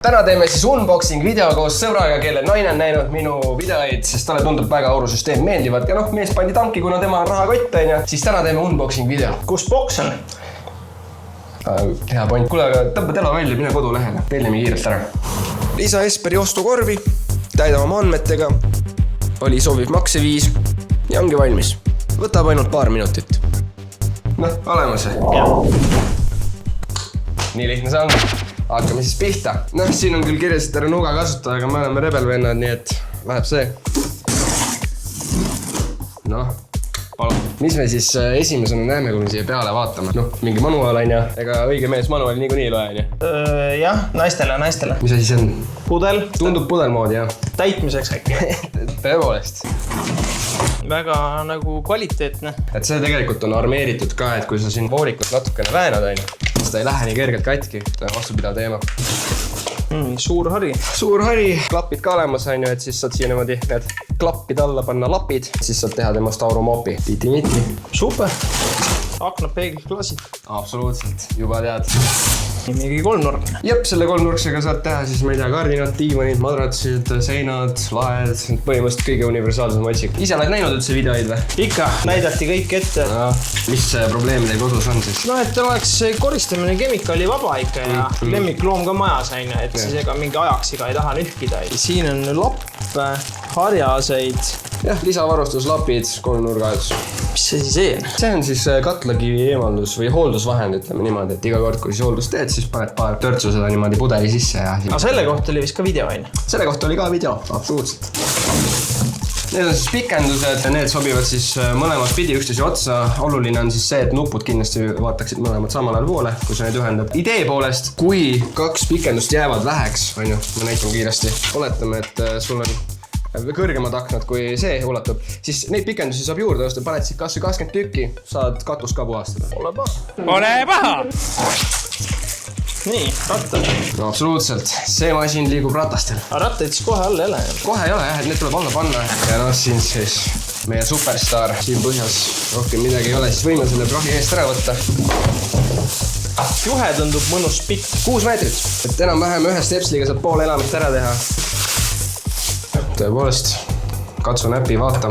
Täna teeme siis unboxing video koos sõbraga, kelle naine on näinud minu videoid, sest talle tundub väga aurusüsteem meeldivad. Ja mees pandi tanki, kuna tema on rahakott, siis täna teeme unboxing video. Kus boks on? Hea point. Kuule, aga tõmba telo välja, mine kodulehele. Tellime kiirelt ära. Lisa Esperi ostukorvi, täidame oma andmetega. Oli sobiv makseviis ja ongi valmis. Võtab ainult paar minutit. Oleme see. Nii lihtne see on. Hakkame siis pihta. Siin on küll kirjas, et ära nuga kasutada, aga me oleme rebelvennad, nii et läheb see. Palun. Mis me siis esimesena näeme, kui me siia peale vaatame? Mingi manuaal on ja ega õige mees manuaali niikuinii loe on ja? Jah, naistele. Mis asi see on? Pudel. Tundub pudelmoodi, jah. Täitmiseks äkki. Tõepoolest. Väga nagu kvaliteetne. Et see tegelikult on armeeritud ka, et kui sa siin voorikust natukene väänad, siis ta ei lähe nii kergelt katki. Ta on vastupidav teema. Suur hari. Suur hari. Klapid ka olemas on ju, et siis saad siia niimoodi need klappid alla panna lapid. Siis saad teha temast aurumopi. Titi-miti. Super. Aknad, peeglid, klaasid. Absoluutselt. Juba tead. Mingi kolmnurk. Jep, selle kolmnurksega saad teha siis, ma ei tea, kardinad, diivanid, madratsid, seinad, laed. Põhimõtteliselt kõige universaalsem otsik. Ise oled näinud üldse videoid või? Ikka. Näidati kõik ette. Mis probleem teil kodus on siis? Et oleks koristamine kemikaali vaba ikka ja lemmikloom ka majas on, et siis ega mingi ajaksiga ei taha nühkida. Siin on lapp, harjaseid. Jah, lisavarustuslapid, kolmnurgad. Mis see siis on? See on siis katlakivi eemaldus või hooldusvahend, ütleme niimoodi, et iga kord, kui siis hooldust teed, siis paned paar törtsu seda niimoodi pudeli sisse ja... Aga selle kohta oli vist ka video, on? Selle kohta oli ka video, absoluutselt. Need on siis pikendused ja need sobivad siis mõlemat pidi üksteise otsa. Oluline on siis see, et nupud kindlasti vaataksid mõlemad samal ajal poole, kui sa neid ühendad. Idee poolest, kui kaks pikendust jäävad väheks, ma näitan kiiresti, oletame, et sul on kõrgemad aknad, kui see ulatub, siis neid pikendusi saab juurde osta, paned siit kas või 20 tükki, saad katus ka puhastada. Ole paha! Nii, rattad. Absoluutselt, see masin liigub ratastel. Aga rattaid siis kohe all ei ole? Kohe ei ole jah, et need tuleb alla panna. Ja siin siis meie superstar siin põhjas rohkem midagi ei ole, siis võime selle prahi eest ära võtta. Juhe tundub mõnus pikk. 6 meetrit, et enam-vähem ühe stepsliga saab pool elamist ära teha. Tõepoolest, katsu näpi, vaata.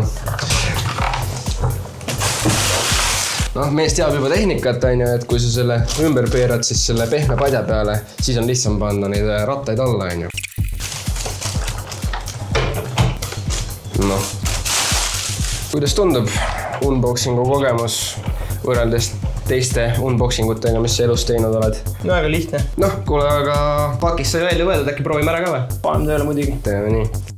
Mees teab juba tehnikat, et kui sa selle ümber pöörad, siis selle pehme padja peale, siis on lihtsam panna neid rattaid alla. Kuidas tundub unboxingu kogemus võrreldes teiste unboxingutega, mis sa elus teinud oled? Väga lihtne. Kuule, aga pakist sai välja võetud, äkki proovime ära ka või? Paneme tööle muidugi. Teeme nii.